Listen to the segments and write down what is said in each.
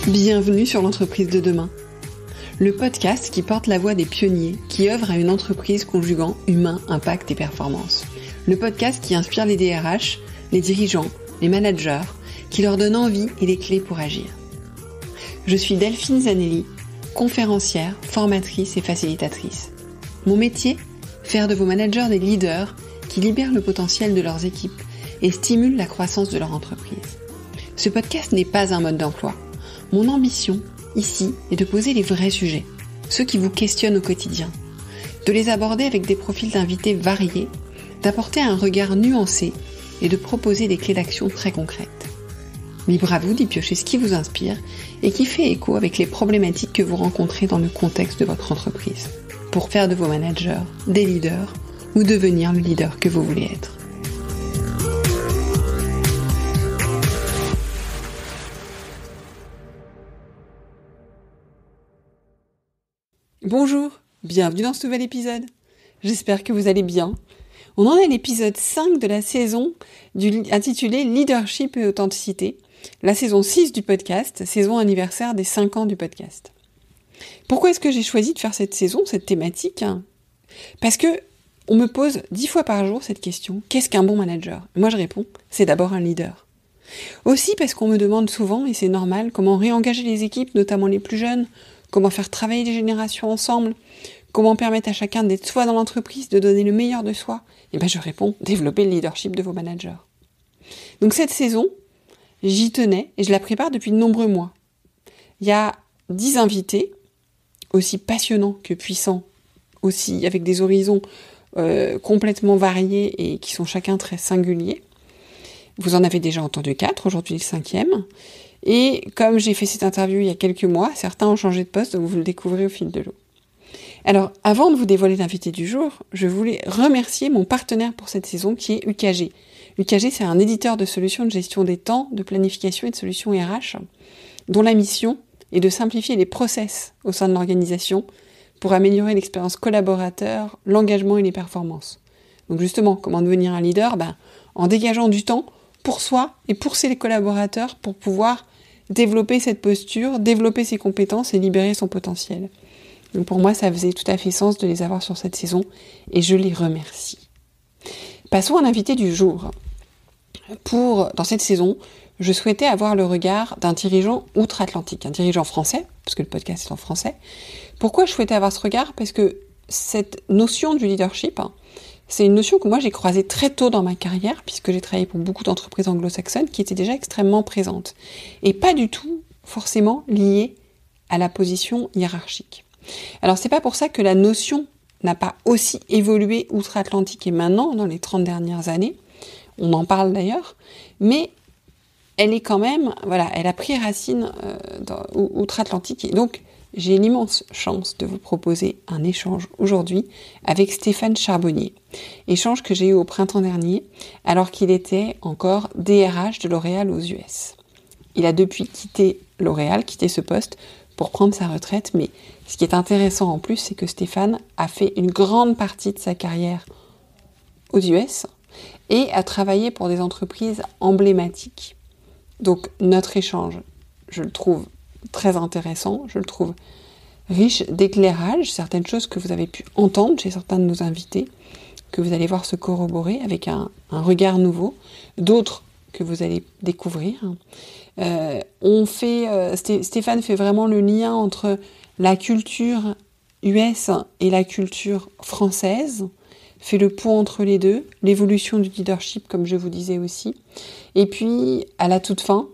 Bienvenue sur l'entreprise de demain, le podcast qui porte la voix des pionniers qui œuvrent à une entreprise conjuguant humain, impact et performance. Le podcast qui inspire les DRH, les dirigeants, les managers, qui leur donne envie et les clés pour agir. Je suis Delphine Zanelli, conférencière, formatrice et facilitatrice. Mon métier, faire de vos managers des leaders qui libèrent le potentiel de leurs équipes et stimulent la croissance de leur entreprise. Ce podcast n'est pas un mode d'emploi. Mon ambition, ici, est de poser les vrais sujets, ceux qui vous questionnent au quotidien, de les aborder avec des profils d'invités variés, d'apporter un regard nuancé et de proposer des clés d'action très concrètes. Libre à vous d'y piocher ce qui vous inspire et qui fait écho avec les problématiques que vous rencontrez dans le contexte de votre entreprise, pour faire de vos managers des leaders ou devenir le leader que vous voulez être. Bonjour, bienvenue dans ce nouvel épisode. J'espère que vous allez bien. On en est à l'épisode 5 de la saison intitulée Leadership et authenticité, la saison 6 du podcast, saison anniversaire des 5 ans du podcast. Pourquoi est-ce que j'ai choisi de faire cette saison, cette thématique ? Parce que on me pose 10 fois par jour cette question, qu'est-ce qu'un bon manager ? Moi je réponds, c'est d'abord un leader. Aussi parce qu'on me demande souvent, et c'est normal, comment réengager les équipes, notamment les plus jeunes, comment faire travailler les générations ensemble, comment permettre à chacun d'être soi dans l'entreprise, de donner le meilleur de soi. Et bien je réponds, développer le leadership de vos managers. Donc cette saison, j'y tenais et je la prépare depuis de nombreux mois. Il y a 10 invités, aussi passionnants que puissants, aussi avec des horizons complètement variés et qui sont chacun très singuliers. Vous en avez déjà entendu 4, aujourd'hui le 5e. Et comme j'ai fait cette interview il y a quelques mois, certains ont changé de poste, donc vous le découvrez au fil de l'eau. Alors, avant de vous dévoiler l'invité du jour, je voulais remercier mon partenaire pour cette saison qui est UKG. UKG, c'est un éditeur de solutions de gestion des temps, de planification et de solutions RH, dont la mission est de simplifier les process au sein de l'organisation pour améliorer l'expérience collaborateur, l'engagement et les performances. Donc justement, comment devenir un leader ? En dégageant du temps pour soi et pour ses collaborateurs pour pouvoir développer cette posture, développer ses compétences et libérer son potentiel. Donc pour moi, ça faisait tout à fait sens de les avoir sur cette saison et je les remercie. Passons à l'invité du jour. Dans cette saison, je souhaitais avoir le regard d'un dirigeant outre-Atlantique, un dirigeant français, parce que le podcast est en français. Pourquoi je souhaitais avoir ce regard ? Parce que cette notion du leadership, c'est une notion que moi j'ai croisée très tôt dans ma carrière, puisque j'ai travaillé pour beaucoup d'entreprises anglo-saxonnes qui étaient déjà extrêmement présentes, et pas du tout forcément liée à la position hiérarchique. Alors c'est pas pour ça que la notion n'a pas aussi évolué outre-Atlantique et maintenant, dans les 30 dernières années, on en parle d'ailleurs, mais elle est quand même, elle a pris racine outre-Atlantique, et donc j'ai l'immense chance de vous proposer un échange aujourd'hui avec Stéphane Charbonnier. Échange que j'ai eu au printemps dernier, alors qu'il était encore DRH de L'Oréal aux US. Il a depuis quitté L'Oréal, quitté ce poste, pour prendre sa retraite, mais ce qui est intéressant en plus, c'est que Stéphane a fait une grande partie de sa carrière aux US et a travaillé pour des entreprises emblématiques. Donc notre échange, je le trouve très intéressant, je le trouve riche d'éclairage, certaines choses que vous avez pu entendre chez certains de nos invités, que vous allez voir se corroborer avec un regard nouveau, d'autres que vous allez découvrir. Stéphane fait vraiment le lien entre la culture US et la culture française, fait le pont entre les deux, l'évolution du leadership comme je vous disais aussi. Et puis, à la toute fin,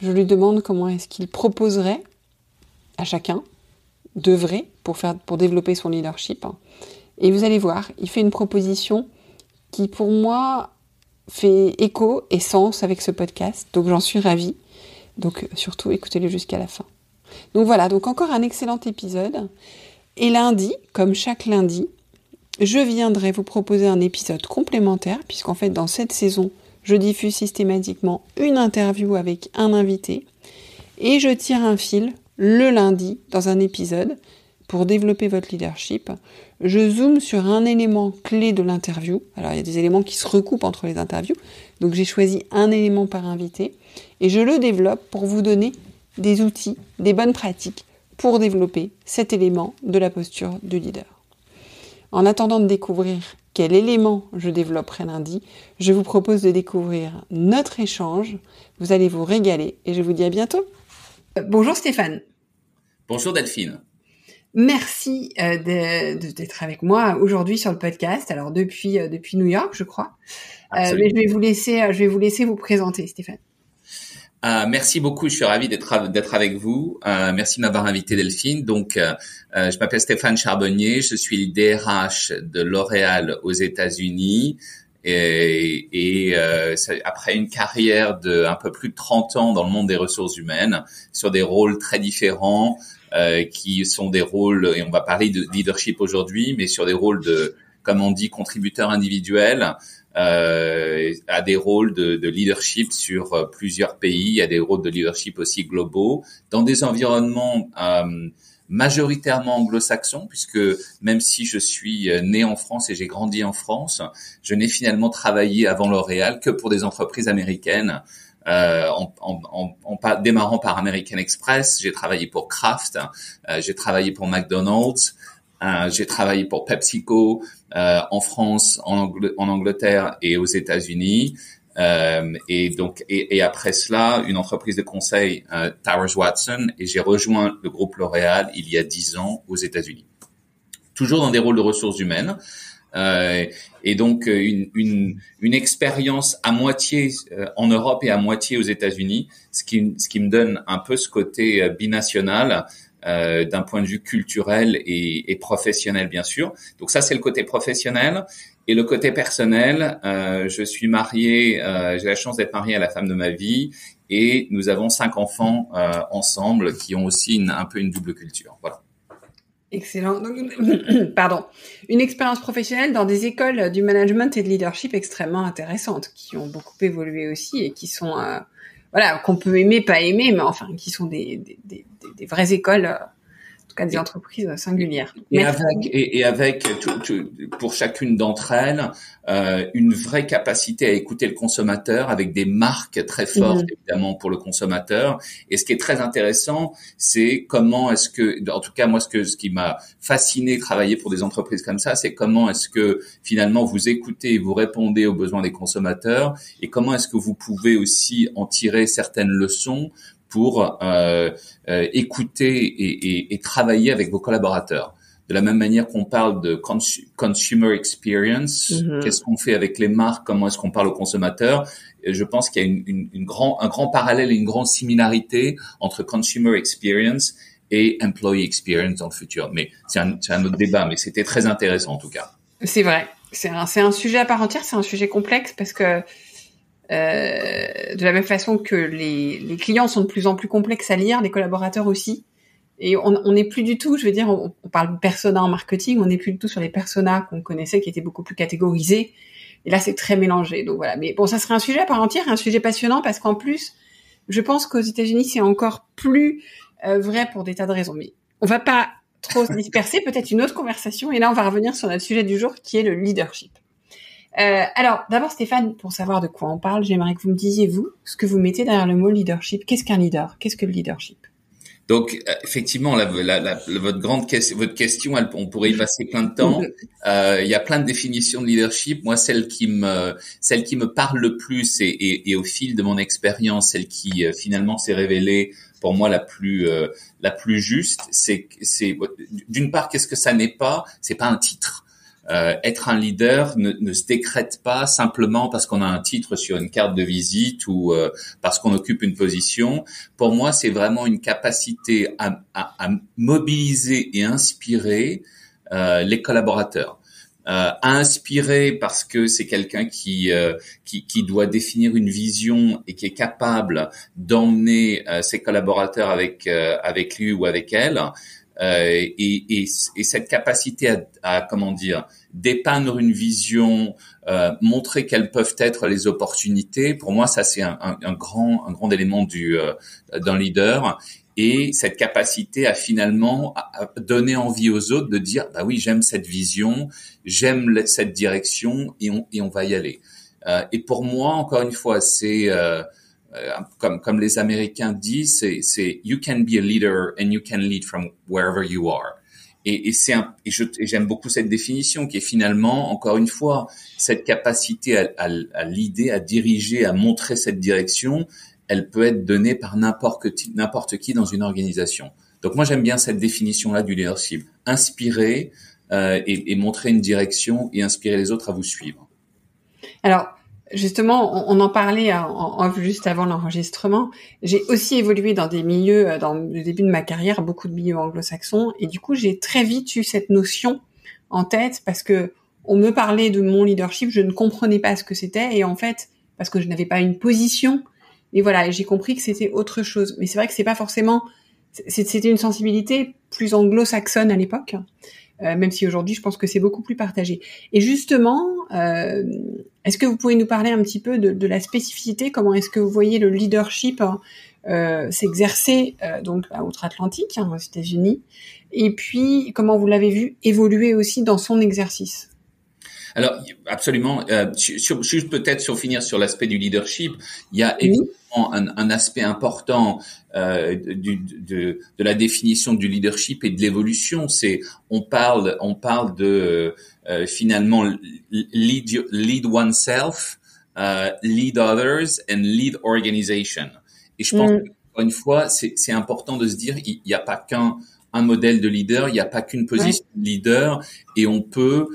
je lui demande comment est-ce qu'il proposerait à chacun d'œuvrer pour développer son leadership. Et vous allez voir, il fait une proposition qui pour moi fait écho et sens avec ce podcast, donc j'en suis ravie. Donc surtout, écoutez-le jusqu'à la fin. Donc voilà, donc encore un excellent épisode. Et lundi, comme chaque lundi, je viendrai vous proposer un épisode complémentaire, puisqu'en fait dans cette saison, je diffuse systématiquement une interview avec un invité et je tire un fil le lundi dans un épisode pour développer votre leadership. Je zoome sur un élément clé de l'interview. Alors il y a des éléments qui se recoupent entre les interviews, donc j'ai choisi un élément par invité et je le développe pour vous donner des outils, des bonnes pratiques pour développer cet élément de la posture de leader. En attendant de découvrir quel élément je développerai lundi, je vous propose de découvrir notre échange. Vous allez vous régaler et je vous dis à bientôt. Bonjour Stéphane. Bonjour Delphine. Merci d'être avec moi aujourd'hui sur le podcast. Alors depuis New York, je crois. Mais je vais vous laisser vous présenter, Stéphane. Merci beaucoup, je suis ravi d'être avec vous. Merci de m'avoir invité Delphine. Donc, je m'appelle Stéphane Charbonnier, je suis le DRH de L'Oréal aux États-Unis. Et après une carrière de un peu plus de 30 ans dans le monde des ressources humaines, sur des rôles très différents, qui sont des rôles, et on va parler de leadership aujourd'hui, mais sur des rôles de, comme on dit, contributeurs individuels, à des rôles de leadership sur plusieurs pays, à des rôles de leadership aussi globaux, dans des environnements majoritairement anglo-saxons, puisque même si je suis né en France et j'ai grandi en France, je n'ai finalement travaillé avant L'Oréal que pour des entreprises américaines. En démarrant par American Express, j'ai travaillé pour Kraft, j'ai travaillé pour McDonald's, j'ai travaillé pour PepsiCo en France, en Angleterre et aux États-Unis. Et après cela, une entreprise de conseil, Towers Watson, et j'ai rejoint le groupe L'Oréal il y a 10 ans aux États-Unis. Toujours dans des rôles de ressources humaines. Et donc une expérience à moitié en Europe et à moitié aux États-Unis, ce qui me donne un peu ce côté binational d'un point de vue culturel et professionnel bien sûr. Donc ça c'est le côté professionnel. Et le côté personnel, je suis marié, j'ai la chance d'être marié à la femme de ma vie et nous avons 5 enfants ensemble qui ont aussi un peu une double culture. Voilà. Excellent. Pardon. Une expérience professionnelle dans des écoles du management et de leadership extrêmement intéressantes, qui ont beaucoup évolué aussi et qui sont, qu'on peut aimer, pas aimer, mais enfin, qui sont des vraies écoles, en tout cas des entreprises singulières. Et avec pour chacune d'entre elles, une vraie capacité à écouter le consommateur avec des marques très fortes, évidemment, pour le consommateur. Et ce qui est très intéressant, c'est comment est-ce que, en tout cas, moi, ce qui m'a fasciné travailler pour des entreprises comme ça, c'est comment est-ce que, finalement, vous écoutez et vous répondez aux besoins des consommateurs et comment est-ce que vous pouvez aussi en tirer certaines leçons pour écouter et travailler avec vos collaborateurs. De la même manière qu'on parle de consumer experience, qu'est-ce qu'on fait avec les marques, comment est-ce qu'on parle aux consommateurs, je pense qu'il y a un grand parallèle et une grande similarité entre consumer experience et employee experience dans le futur. Mais c'est un autre débat, mais c'était très intéressant en tout cas. C'est vrai, c'est un sujet à part entière, c'est un sujet complexe parce que de la même façon que les clients sont de plus en plus complexes à lire, les collaborateurs aussi. Et on n'est plus du tout, je veux dire, on parle de persona en marketing, on n'est plus du tout sur les personas qu'on connaissait qui étaient beaucoup plus catégorisés. Et là, c'est très mélangé. Donc voilà. Mais bon, ça serait un sujet à part entière, un sujet passionnant parce qu'en plus, je pense qu'aux États-Unis, c'est encore plus vrai pour des tas de raisons. Mais on va pas trop se disperser, peut-être une autre conversation. Et là, on va revenir sur notre sujet du jour qui est le leadership. Alors, d'abord, Stéphane, pour savoir de quoi on parle, j'aimerais que vous me disiez, vous, ce que vous mettez derrière le mot leadership. Qu'est-ce qu'un leader? Qu'est-ce que le leadership? Donc, effectivement, votre question, on pourrait y passer plein de temps. Il y a plein de définitions de leadership. Moi, celle qui me parle le plus et au fil de mon expérience, celle qui finalement s'est révélée pour moi la plus juste, c'est d'une part, qu'est-ce que ça n'est pas? C'est pas un titre. Être un leader ne se décrète pas simplement parce qu'on a un titre sur une carte de visite ou parce qu'on occupe une position. Pour moi, c'est vraiment une capacité à mobiliser et inspirer les collaborateurs. À inspirer parce que c'est quelqu'un qui doit définir une vision et qui est capable d'emmener ses collaborateurs avec lui ou avec elle. Et cette capacité à comment dire, dépeindre une vision, montrer quelles peuvent être les opportunités. Pour moi, ça c'est un grand élément d'un leader. Et cette capacité à finalement à donner envie aux autres de dire bah oui, j'aime cette vision, j'aime cette direction et on va y aller. Et pour moi, encore une fois, c'est comme les Américains disent, c'est you can be a leader and you can lead from wherever you are. Et j'aime beaucoup cette définition qui est finalement, encore une fois, cette capacité à l'idée, à diriger, à montrer cette direction, elle peut être donnée par n'importe qui dans une organisation. Donc moi j'aime bien cette définition-là du leadership, inspirer et montrer une direction et inspirer les autres à vous suivre. Alors justement, on en parlait juste avant l'enregistrement. J'ai aussi évolué dans des milieux, dans le début de ma carrière, beaucoup de milieux anglo-saxons, et du coup j'ai très vite eu cette notion en tête parce que on me parlait de mon leadership, je ne comprenais pas ce que c'était, et en fait parce que je n'avais pas une position. Et voilà, j'ai compris que c'était autre chose. Mais c'est vrai que c'est pas forcément, c'était une sensibilité plus anglo-saxonne à l'époque, même si aujourd'hui je pense que c'est beaucoup plus partagé. Et justement, est-ce que vous pouvez nous parler un petit peu de la spécificité, comment est-ce que vous voyez le leadership s'exercer donc outre-Atlantique, aux États-Unis, et puis comment vous l'avez vu évoluer aussi dans son exercice? Alors, absolument. Juste peut-être sur finir sur l'aspect du leadership, il y a évidemment un aspect important de la définition du leadership et de l'évolution. C'est on parle de finalement lead oneself, lead others and lead organization. Et je pense qu'encore une fois, c'est important de se dire il n'y a pas qu'un modèle de leader, il n'y a pas qu'une position de leader, et on peut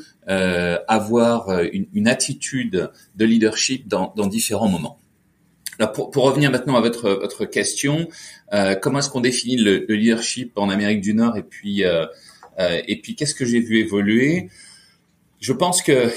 avoir une attitude de leadership dans différents moments. Alors pour revenir maintenant à votre question, comment est-ce qu'on définit le leadership en Amérique du Nord et puis qu'est-ce que j'ai vu évoluer? Je pense que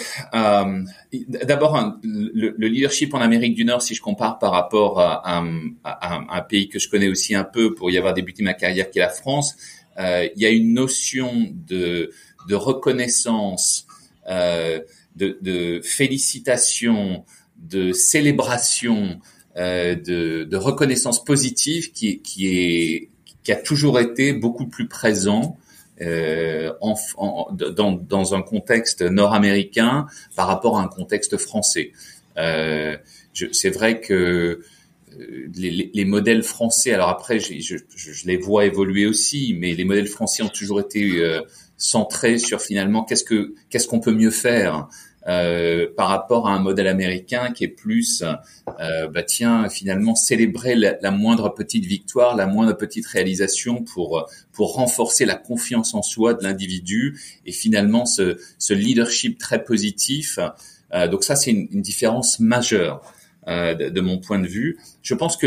d'abord le leadership en Amérique du Nord, si je compare par rapport à un pays que je connais aussi un peu pour y avoir débuté ma carrière, qui est la France, il y a une notion de reconnaissance, de félicitations, de célébration, de reconnaissance positive qui a toujours été beaucoup plus présent dans un contexte nord-américain par rapport à un contexte français. C'est vrai que les modèles français, alors après je les vois évoluer aussi, mais les modèles français ont toujours été centrés sur finalement qu'est-ce qu'on peut mieux faire par rapport à un modèle américain qui est plus finalement célébrer la moindre petite victoire, la moindre petite réalisation pour renforcer la confiance en soi de l'individu et finalement ce leadership très positif. Donc ça c'est une différence majeure de mon point de vue. Je pense que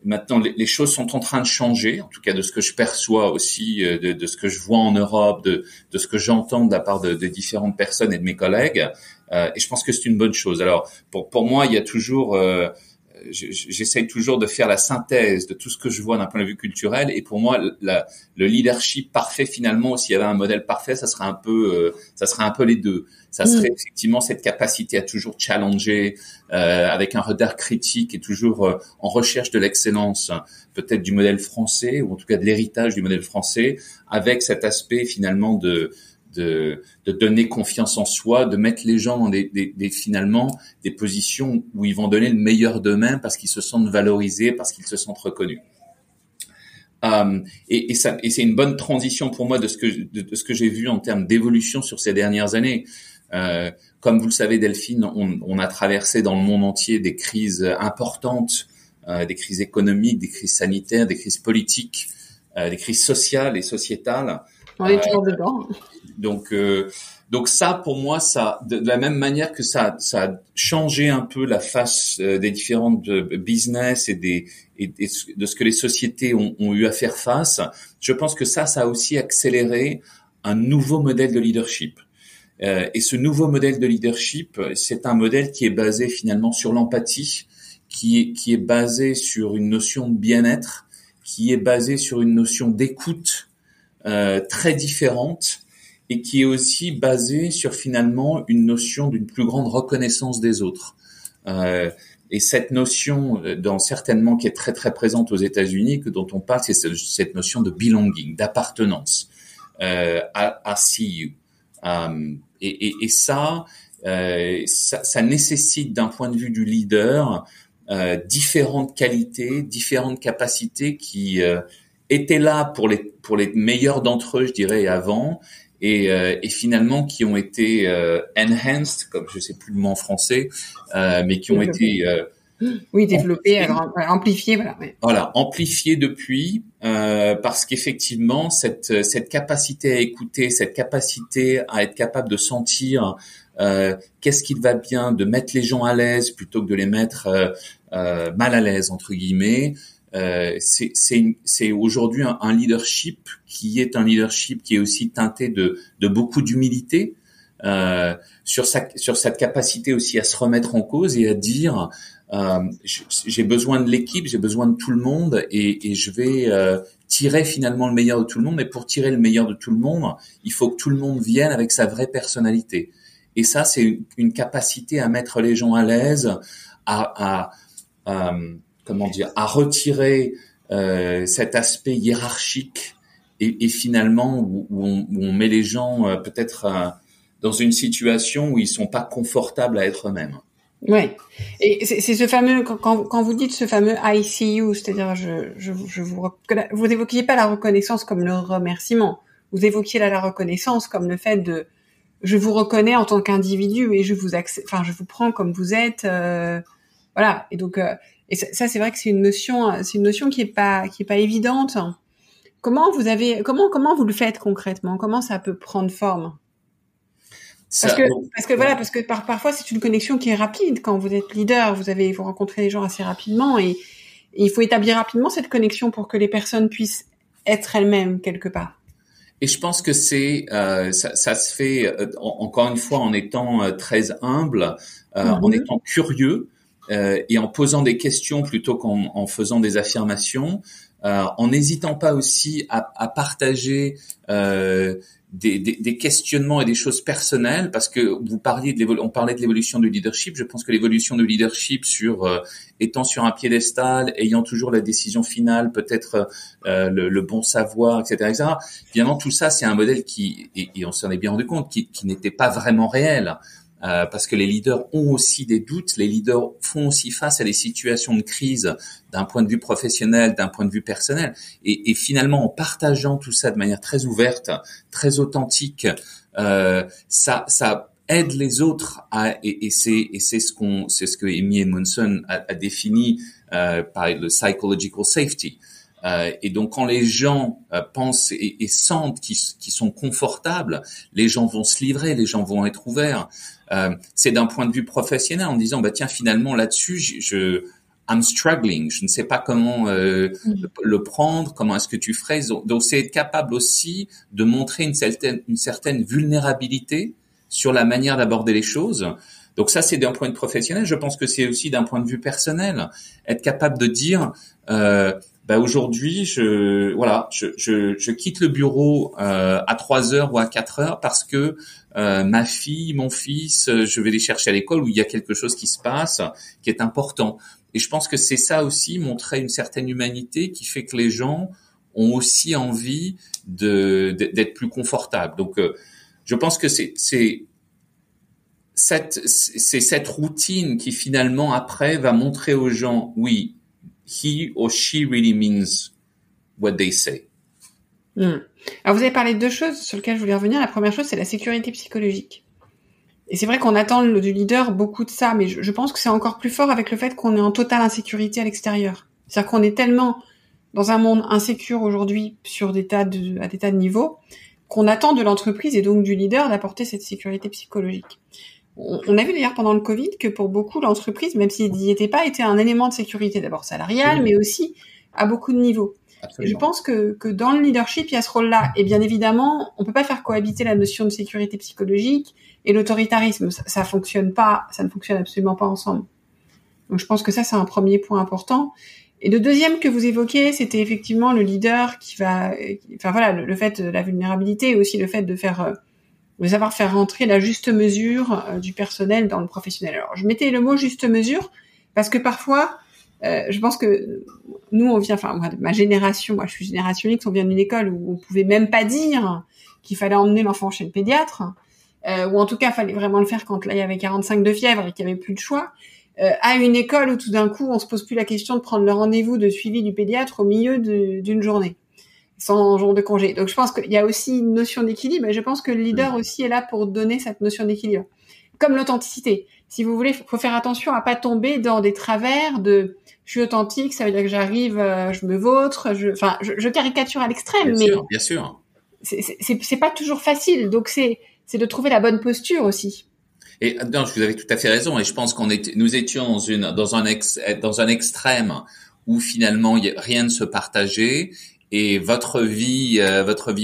maintenant les choses sont en train de changer, en tout cas de ce que je perçois aussi, de ce que je vois en Europe, de ce que j'entends de la part de différentes personnes et de mes collègues, et je pense que c'est une bonne chose. Alors pour moi, il y a toujours j'essaye toujours de faire la synthèse de tout ce que je vois d'un point de vue culturel, et pour moi le leadership parfait, finalement, s'il y avait un modèle parfait, ça serait un peu les deux. Ça serait effectivement cette capacité à toujours challenger avec un regard critique et toujours en recherche de l'excellence, peut-être du modèle français, ou en tout cas de l'héritage du modèle français, avec cet aspect finalement de donner confiance en soi, de mettre les gens dans finalement des positions où ils vont donner le meilleur d'eux-mêmes parce qu'ils se sentent valorisés, parce qu'ils se sentent reconnus. Et c'est une bonne transition pour moi de ce que j'ai vu en termes d'évolution sur ces dernières années. Comme vous le savez, Delphine, on a traversé dans le monde entier des crises importantes, des crises économiques, des crises sanitaires, des crises politiques, des crises sociales et sociétales. On est toujours dedans. Donc ça, pour moi, ça, de la même manière que ça a changé un peu la face des différentes business et de ce que les sociétés ont eu à faire face, je pense que ça a aussi accéléré un nouveau modèle de leadership. Et ce nouveau modèle de leadership, c'est un modèle qui est basé finalement sur l'empathie, qui est basé sur une notion de bien-être, qui est basé sur une notion d'écoute très différente, et qui est aussi basé sur finalement une notion d'une plus grande reconnaissance des autres. Et cette notion, certainement qui est très très présente aux États-Unis, dont on parle, c'est cette notion de belonging, d'appartenance. I see you. Et ça nécessite d'un point de vue du leader différentes qualités, différentes capacités qui étaient là pour les meilleurs d'entre eux, je dirais, avant, et finalement qui ont été enhanced, comme je sais plus le mot en français, mais qui ont été développé, alors amplifié, voilà. Ouais. Voilà, amplifié depuis, parce qu'effectivement cette capacité à écouter, cette capacité à être capable de sentir qu'est-ce qui va bien, de mettre les gens à l'aise plutôt que de les mettre mal à l'aise entre guillemets, c'est aujourd'hui un leadership qui est un leadership qui est aussi teinté de beaucoup d'humilité, sur cette capacité aussi à se remettre en cause et à dire j'ai besoin de l'équipe, j'ai besoin de tout le monde, et je vais tirer finalement le meilleur de tout le monde. Mais pour tirer le meilleur de tout le monde, il faut que tout le monde vienne avec sa vraie personnalité. Et ça, c'est une capacité à mettre les gens à l'aise, à retirer cet aspect hiérarchique et finalement où on met les gens peut-être dans une situation où ils sont pas confortables à être eux-mêmes. Ouais. Et c'est ce fameux, quand vous dites ce fameux ICU, c'est-à-dire vous évoquiez pas la reconnaissance comme le remerciement. Vous évoquiez là la reconnaissance comme le fait de, je vous reconnais en tant qu'individu et je vous je vous prends comme vous êtes, voilà. Et donc, et ça c'est vrai que c'est une notion qui est pas évidente. Comment vous le faites concrètement? Comment ça peut prendre forme? Parce que parfois c'est une connexion qui est rapide quand vous êtes leader, vous rencontrez les gens assez rapidement et il faut établir rapidement cette connexion pour que les personnes puissent être elles-mêmes quelque part. Et je pense que ça se fait encore une fois en étant très humble, en étant curieux et en posant des questions plutôt qu'en faisant des affirmations, en n'hésitant pas aussi à partager des questionnements et des choses personnelles, parce que on parlait de l'évolution du leadership. Je pense que l'évolution du leadership étant sur un piédestal, ayant toujours la décision finale, peut-être le bon savoir, etc. Évidemment, tout ça, c'est un modèle et on s'en est bien rendu compte, qui n'était pas vraiment réel. Parce que les leaders ont aussi des doutes, les leaders font aussi face à des situations de crise d'un point de vue professionnel, d'un point de vue personnel, et finalement en partageant tout ça de manière très ouverte, très authentique, ça aide les autres et c'est ce que Amy Edmondson a défini par le psychological safety. Et donc quand les gens pensent et sentent qu'ils sont confortables, les gens vont se livrer, les gens vont être ouverts. C'est d'un point de vue professionnel en disant tiens, finalement là-dessus I'm struggling, je ne sais pas comment le prendre, comment est-ce que tu ferais. Donc c'est être capable aussi de montrer une certaine vulnérabilité sur la manière d'aborder les choses. Donc ça, c'est d'un point de vue professionnel. Je pense que c'est aussi d'un point de vue personnel, être capable de dire aujourd'hui, je quitte le bureau à 3h ou à 4h parce que ma fille, mon fils, je vais les chercher à l'école où il y a quelque chose qui se passe qui est important. Et je pense que c'est ça aussi, montrer une certaine humanité qui fait que les gens ont aussi envie d'être plus confortables. Donc je pense que c'est cette routine qui finalement après va montrer aux gens, oui, he or she really means what they say. Alors vous avez parlé de deux choses sur lesquelles je voulais revenir. La première chose, c'est la sécurité psychologique. Et c'est vrai qu'on attend du leader beaucoup de ça, mais je pense que c'est encore plus fort avec le fait qu'on est en totale insécurité à l'extérieur. C'est-à-dire qu'on est tellement dans un monde insécure aujourd'hui à des tas de niveaux qu'on attend de l'entreprise et donc du leader d'apporter cette sécurité psychologique. On a vu d'ailleurs pendant le Covid que pour beaucoup l'entreprise, même s'il n'y était pas, était un élément de sécurité, d'abord salarial, mais aussi à beaucoup de niveaux. Et je pense que dans le leadership, il y a ce rôle-là. Et bien évidemment, on peut pas faire cohabiter la notion de sécurité psychologique et l'autoritarisme. Ça ne fonctionne absolument pas ensemble. Donc je pense que ça, c'est un premier point important. Et le deuxième que vous évoquiez, c'était effectivement le leader le fait de la vulnérabilité et aussi le fait de savoir faire rentrer la juste mesure du personnel dans le professionnel. Alors, je mettais le mot juste mesure parce que parfois, je pense que nous, moi, de ma génération, moi, je suis génération X, on vient d'une école où on pouvait même pas dire qu'il fallait emmener l'enfant chez le pédiatre, ou en tout cas, fallait vraiment le faire quand là, il y avait 45 de fièvre et qu'il y avait plus de choix. à une école où tout d'un coup on se pose plus la question de prendre le rendez-vous de suivi du pédiatre au milieu d'une journée, sans jour de congé. Donc je pense qu'il y a aussi une notion d'équilibre, et je pense que le leader aussi est là pour donner cette notion d'équilibre. Comme l'authenticité. Si vous voulez, faut faire attention à pas tomber dans des travers de je suis authentique, ça veut dire que j'arrive, je me vautre, je caricature à l'extrême, mais bien sûr. C'est pas toujours facile. Donc c'est de trouver la bonne posture aussi. Et non, vous avez tout à fait raison. Et je pense nous étions dans un extrême où finalement rien ne se partageait. Et votre vie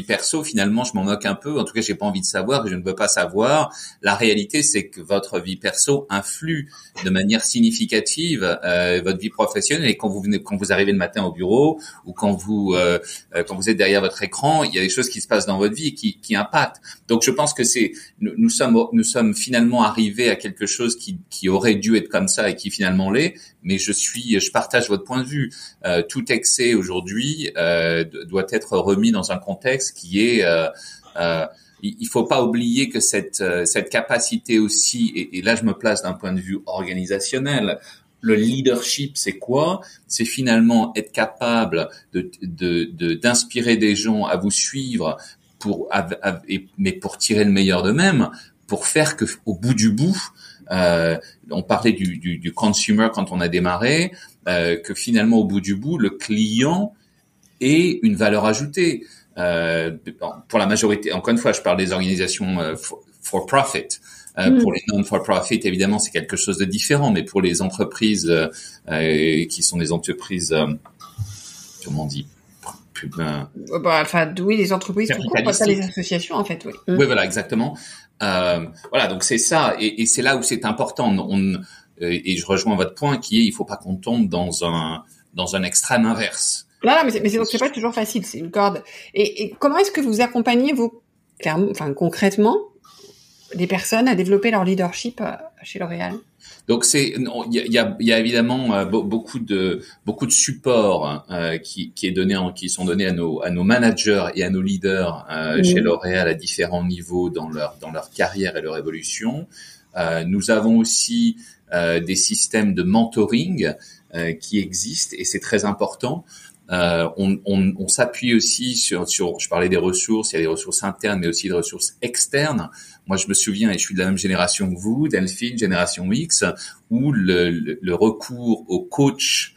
perso, finalement, je m'en moque un peu. En tout cas, j'ai pas envie de savoir et je ne veux pas savoir. La réalité, c'est que votre vie perso influe de manière significative votre vie professionnelle. Et quand vous arrivez le matin au bureau ou quand vous êtes derrière votre écran, il y a des choses qui se passent dans votre vie qui impactent. Donc, je pense que nous sommes finalement arrivés à quelque chose qui aurait dû être comme ça et qui finalement l'est. Mais je partage votre point de vue. Tout excès aujourd'hui doit être remis dans un contexte qui est il faut pas oublier que cette capacité aussi, et là je me place d'un point de vue organisationnel, le leadership c'est quoi? C'est finalement être capable d'inspirer des gens à vous suivre mais pour tirer le meilleur d'eux-mêmes, pour faire que au bout du bout, on parlait du consumer quand on a démarré, que finalement au bout du bout le client ait une valeur ajoutée. Pour la majorité, encore une fois, je parle des organisations for profit. Pour les non-for-profit, évidemment, c'est quelque chose de différent, mais pour les entreprises qui sont des entreprises, comment on dit, oui, les entreprises, tout court, pas les associations, en fait, oui. Oui, voilà, exactement. Voilà, donc c'est ça, et c'est là où c'est important. Et je rejoins votre point qui est, il faut pas qu'on tombe dans un extrême inverse. Là, mais c'est pas toujours facile, c'est une corde. Et comment est-ce que vous accompagnez concrètement, des personnes à développer leur leadership chez L'Oréal? Donc il y a évidemment beaucoup de supports qui sont donnés à nos managers et à nos leaders chez L'Oréal à différents niveaux dans leur carrière et leur évolution. Nous avons aussi des systèmes de mentoring qui existent et c'est très important. On s'appuie aussi sur, je parlais des ressources, il y a des ressources internes, mais aussi des ressources externes. Moi, je me souviens, et je suis de la même génération que vous, Delphine, génération X, où le recours au coach,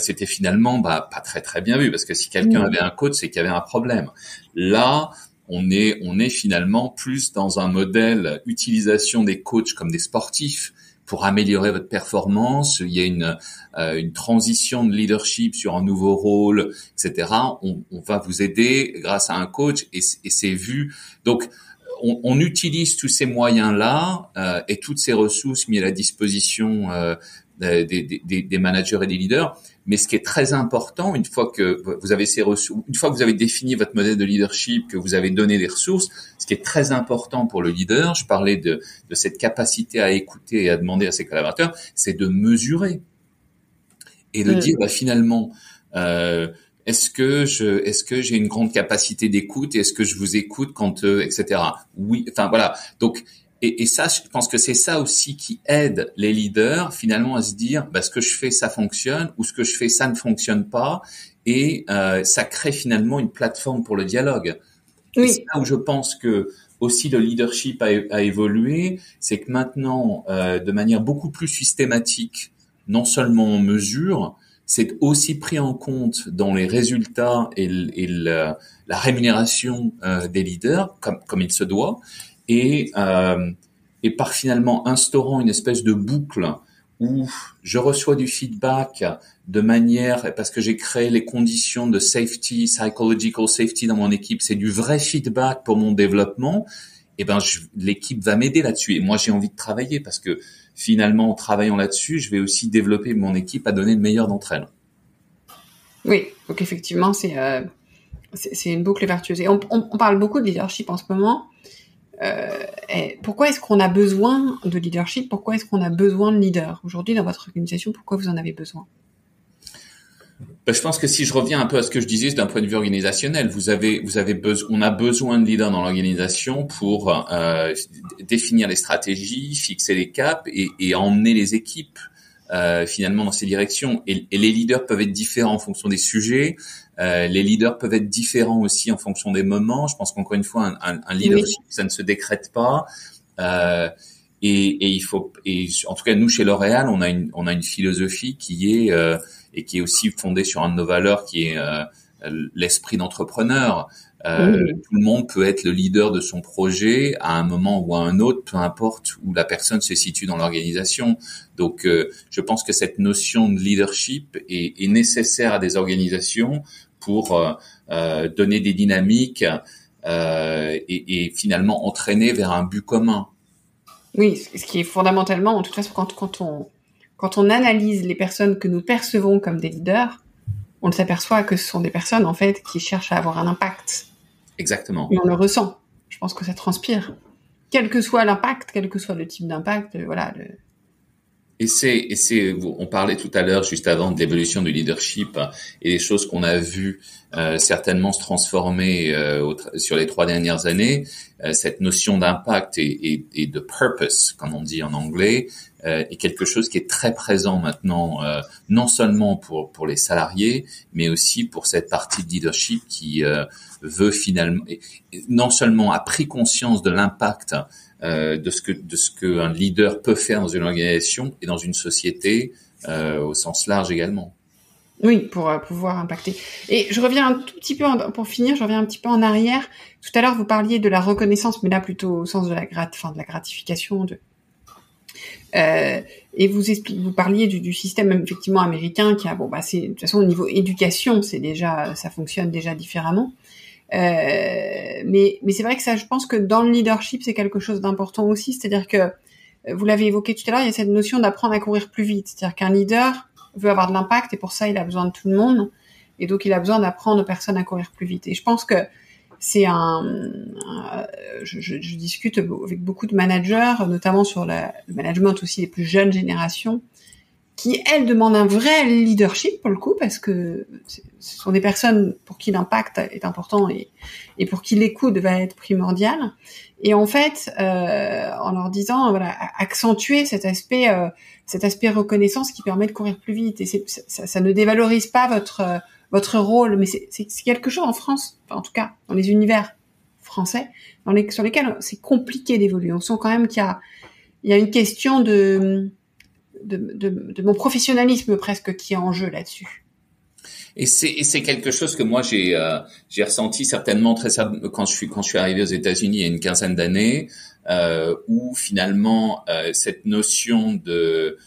c'était finalement, pas très très bien vu, parce que si quelqu'un avait un coach, c'est qu'il y avait un problème. Là, on est finalement plus dans un modèle utilisation des coachs comme des sportifs, pour améliorer votre performance. Il y a une transition de leadership sur un nouveau rôle, etc. On va vous aider grâce à un coach et c'est vu. Donc, on utilise tous ces moyens-là et toutes ces ressources mises à la disposition des managers et des leaders. Mais ce qui est très important, une fois que vous avez ces ressources, une fois que vous avez défini votre modèle de leadership, que vous avez donné des ressources, ce qui est très important pour le leader, je parlais de cette capacité à écouter et à demander à ses collaborateurs, c'est de mesurer et de dire finalement, est-ce que j'ai une grande capacité d'écoute, est-ce que je vous écoute quand etc. Oui, enfin voilà. Donc et ça, je pense que c'est ça aussi qui aide les leaders finalement à se dire, ce que je fais, ça fonctionne, ou ce que je fais, ça ne fonctionne pas, et ça crée finalement une plateforme pour le dialogue. Oui. Et c'est là où je pense que aussi le leadership a évolué, c'est que maintenant, de manière beaucoup plus systématique, non seulement on mesure, c'est aussi pris en compte dans les résultats et la rémunération des leaders, comme il se doit. Et par finalement instaurant une espèce de boucle où je reçois du feedback de manière, parce que j'ai créé les conditions de safety, psychological safety dans mon équipe, c'est du vrai feedback pour mon développement, et l'équipe va m'aider là-dessus. Et moi, j'ai envie de travailler parce que finalement, en travaillant là-dessus, je vais aussi développer mon équipe à donner le meilleur d'entre elles. Oui, donc effectivement, c'est une boucle vertueuse. Et on parle beaucoup de leadership en ce moment. Pourquoi est-ce qu'on a besoin de leadership? Pourquoi est-ce qu'on a besoin de leaders aujourd'hui dans votre organisation? Pourquoi vous en avez besoin? Je pense que si je reviens un peu à ce que je disais d'un point de vue organisationnel, on a besoin de leaders dans l'organisation pour définir les stratégies, fixer les caps et emmener les équipes finalement dans ces directions. Et les leaders peuvent être différents en fonction des sujets. Les leaders peuvent être différents aussi en fonction des moments. Je pense qu'encore une fois, un leadership, ça ne se décrète pas. Et il faut, et en tout cas nous chez L'Oréal, on a une philosophie qui est et qui est aussi fondée sur un de nos valeurs, qui est l'esprit d'entrepreneur. Tout le monde peut être le leader de son projet à un moment ou à un autre, peu importe où la personne se situe dans l'organisation. Donc, je pense que cette notion de leadership est nécessaire à des organisations pour donner des dynamiques et finalement entraîner vers un but commun. Oui, ce qui est fondamentalement, en toute façon, quand on analyse les personnes que nous percevons comme des leaders, on s'aperçoit que ce sont des personnes, en fait, qui cherchent à avoir un impact. Exactement. Et on le ressent. Je pense que ça transpire. Quel que soit l'impact, quel que soit le type d'impact, voilà. On parlait tout à l'heure, juste avant, de l'évolution du leadership et des choses qu'on a vues certainement se transformer sur les 3 dernières années. Cette notion d'impact et de purpose, comme on dit en anglais, est quelque chose qui est très présent maintenant, non seulement pour les salariés, mais aussi pour cette partie de leadership qui veut finalement, non seulement a pris conscience de l'impact de ce que un leader peut faire dans une organisation et dans une société au sens large également. Oui, pour pouvoir impacter. Et je reviens un tout petit peu, pour finir, je reviens un petit peu en arrière. Tout à l'heure, vous parliez de la reconnaissance, mais là plutôt au sens de la gratification. Et vous parliez du système effectivement américain qui a, c'est de toute façon au niveau éducation, ça fonctionne déjà différemment. Mais c'est vrai que ça, je pense que dans le leadership, c'est quelque chose d'important aussi. C'est-à-dire que, vous l'avez évoqué tout à l'heure, il y a cette notion d'apprendre à courir plus vite. C'est-à-dire qu'un leader veut avoir de l'impact et pour ça, il a besoin de tout le monde. Et donc, il a besoin d'apprendre aux personnes à courir plus vite. Et je pense que c'est je discute avec beaucoup de managers, notamment sur le management aussi des plus jeunes générations, qui, elles, demandent un vrai leadership, pour le coup, parce que ce sont des personnes pour qui l'impact est important et pour qui l'écoute va être primordial. Et en fait, en leur disant, voilà, accentuer cet aspect reconnaissance qui permet de courir plus vite. Et ça ne dévalorise pas votre rôle, mais c'est quelque chose en France, enfin, en tout cas, dans les univers français, sur lesquels c'est compliqué d'évoluer. On sent quand même qu'il y a une question de mon professionnalisme presque qui est en jeu là-dessus. Et c'est quelque chose que moi j'ai ressenti certainement quand je suis arrivé aux États-Unis il y a une quinzaine d'années, où finalement cette notion de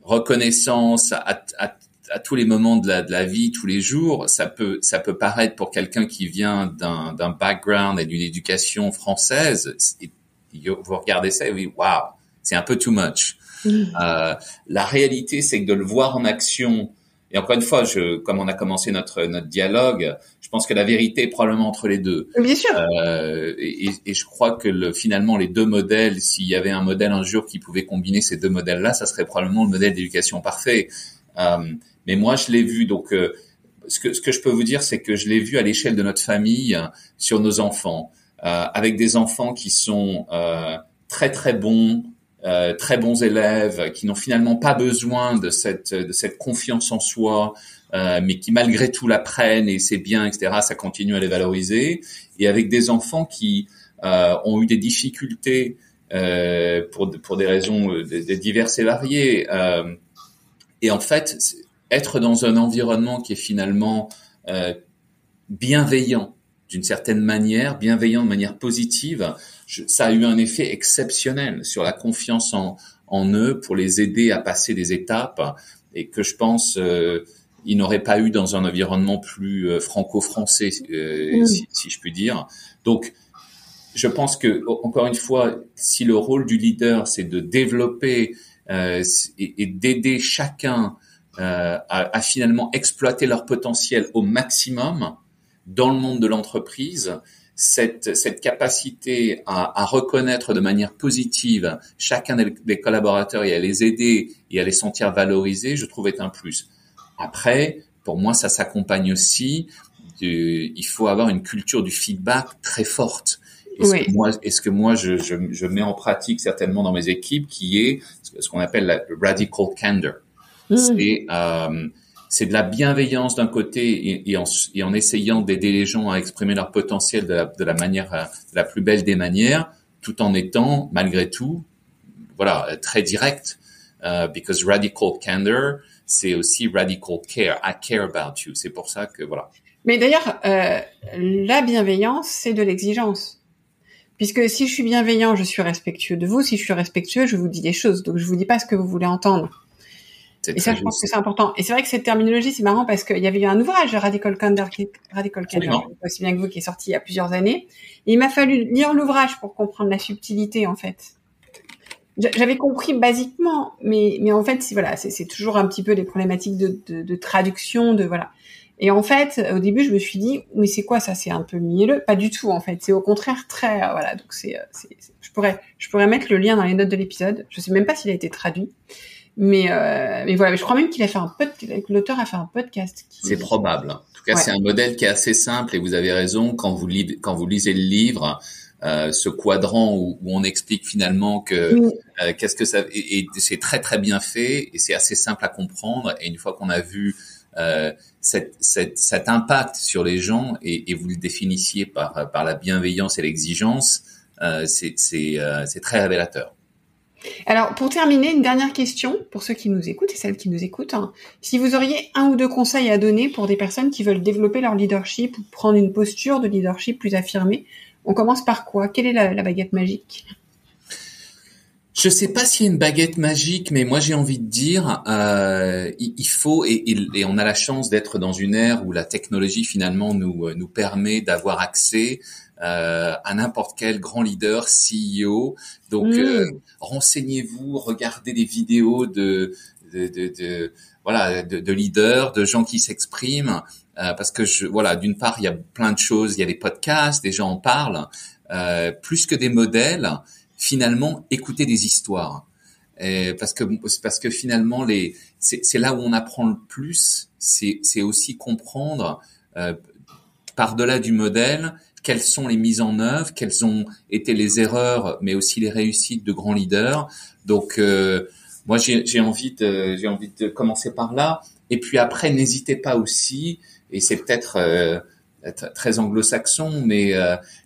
reconnaissance à tous les moments de la vie, tous les jours, ça peut paraître pour quelqu'un qui vient d'un background et d'une éducation française, vous regardez ça et vous dites waouh, c'est un peu too much. La réalité, c'est que de le voir en action, et encore une fois, comme on a commencé notre dialogue, je pense que la vérité est probablement entre les deux. Bien sûr. Et je crois que finalement les deux modèles, s'il y avait un modèle un jour qui pouvait combiner ces deux modèles-là, ça serait probablement le modèle d'éducation parfait. Mais moi, je l'ai vu. Donc, ce que je peux vous dire, c'est que je l'ai vu à l'échelle de notre famille, sur nos enfants, avec des enfants qui sont très très bons. Très bons élèves qui n'ont finalement pas besoin de cette confiance en soi, mais qui malgré tout la prennent et c'est bien, etc. Ça continue à les valoriser. Et avec des enfants qui ont eu des difficultés pour des raisons diverses et variées. Et en fait, être dans un environnement qui est finalement bienveillant d'une certaine manière, bienveillant de manière positive, ça a eu un effet exceptionnel sur la confiance en eux pour les aider à passer des étapes et que je pense ils n'auraient pas eu dans un environnement plus franco-français, si je puis dire. Donc, je pense que encore une fois, si le rôle du leader c'est de développer et d'aider chacun à finalement exploiter leur potentiel au maximum dans le monde de l'entreprise, cette capacité à reconnaître de manière positive chacun des collaborateurs et à les aider et à les sentir valorisés, je trouve est un plus. Après, pour moi, ça s'accompagne aussi il faut avoir une culture du feedback très forte. Ce que moi je mets en pratique certainement dans mes équipes, qui est ce qu'on appelle la radical candor. C'est de la bienveillance d'un côté et en essayant d'aider les gens à exprimer leur potentiel de la manière, de la plus belle des manières, tout en étant, malgré tout, voilà, très direct. Because radical candor, c'est aussi radical care. I care about you. C'est pour ça que, voilà. Mais d'ailleurs, la bienveillance, c'est de l'exigence. Puisque si je suis bienveillant, je suis respectueux de vous. Si je suis respectueux, je vous dis des choses. Donc, je vous dis pas ce que vous voulez entendre. Et ça, je pense que c'est important. Et c'est vrai que cette terminologie, c'est marrant parce qu'il y avait eu un ouvrage de Radical Candor, aussi bien que vous, qui est sorti il y a plusieurs années. Et il m'a fallu lire l'ouvrage pour comprendre la subtilité, en fait. J'avais compris basiquement, mais en fait, c'est toujours un petit peu les problématiques de traduction, voilà. Et en fait, au début, je me suis dit, mais c'est quoi ça? C'est un peu mielleux? Pas du tout, en fait. C'est au contraire très, voilà. Donc je pourrais mettre le lien dans les notes de l'épisode. Je sais même pas s'il a été traduit. Mais voilà, je crois même l'auteur a fait un podcast. C'est probable. En tout cas, c'est un modèle qui est assez simple et vous avez raison. Quand vous lisez le livre, ce quadrant où on explique finalement que qu'est-ce que ça, et c'est très très bien fait et c'est assez simple à comprendre. Et une fois qu'on a vu cet impact sur les gens et vous le définissiez par la bienveillance et l'exigence, c'est très révélateur. Alors, pour terminer, une dernière question pour ceux qui nous écoutent et celles qui nous écoutent. Si vous auriez 1 ou 2 conseils à donner pour des personnes qui veulent développer leur leadership ou prendre une posture de leadership plus affirmée, on commence par quoi? Quelle est la baguette magique? Je sais pas s'il y a une baguette magique, mais moi j'ai envie de dire, il faut et on a la chance d'être dans une ère où la technologie finalement nous permet d'avoir accès à n'importe quel grand leader, CEO. Donc renseignez-vous, regardez des vidéos de leaders, de gens qui s'expriment, parce que d'une part il y a plein de choses, il y a des podcasts, des gens en parlent, plus que des modèles. Finalement, écouter des histoires, parce que finalement c'est là où on apprend le plus. C'est aussi comprendre par-delà du modèle quelles sont les mises en œuvre, quelles ont été les erreurs, mais aussi les réussites de grands leaders. Donc moi j'ai envie de commencer par là. Et puis après, n'hésitez pas aussi, et c'est peut-être très anglo-saxon, mais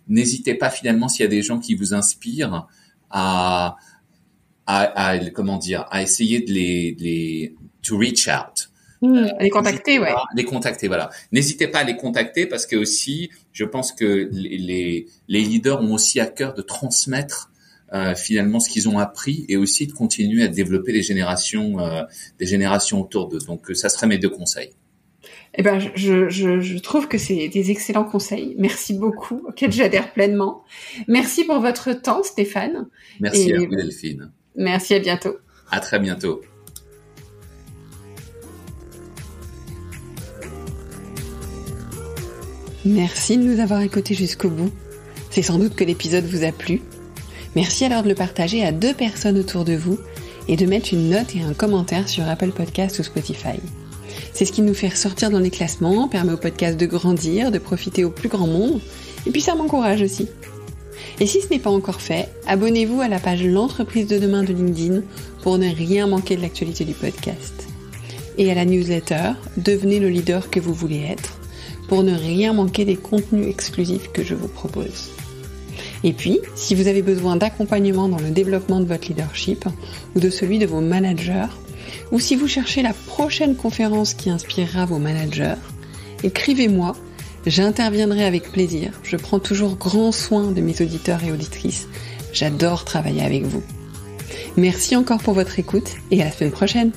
n'hésitez pas finalement s'il y a des gens qui vous inspirent à essayer de to reach out. Les contacter, ouais. Les contacter, voilà. N'hésitez pas à les contacter parce que aussi, je pense que les leaders ont aussi à cœur de transmettre finalement ce qu'ils ont appris et aussi de continuer à développer des générations autour d'eux. Donc ça serait mes 2 conseils. Eh ben, je trouve que c'est des excellents conseils. Merci beaucoup, auxquels j'adhère pleinement. Merci pour votre temps, Stéphane. Merci à vous, Delphine. Merci, à bientôt. À très bientôt. Merci de nous avoir écoutés jusqu'au bout. C'est sans doute que l'épisode vous a plu. Merci alors de le partager à 2 personnes autour de vous et de mettre une note et un commentaire sur Apple Podcasts ou Spotify. C'est ce qui nous fait ressortir dans les classements, permet au podcast de grandir, de profiter au plus grand monde, et puis ça m'encourage aussi. Et si ce n'est pas encore fait, abonnez-vous à la page L'entreprise de demain de LinkedIn pour ne rien manquer de l'actualité du podcast. Et à la newsletter, devenez le leader que vous voulez être, pour ne rien manquer des contenus exclusifs que je vous propose. Et puis, si vous avez besoin d'accompagnement dans le développement de votre leadership ou de celui de vos managers, ou si vous cherchez la prochaine conférence qui inspirera vos managers, écrivez-moi, j'interviendrai avec plaisir. Je prends toujours grand soin de mes auditeurs et auditrices. J'adore travailler avec vous. Merci encore pour votre écoute et à la semaine prochaine.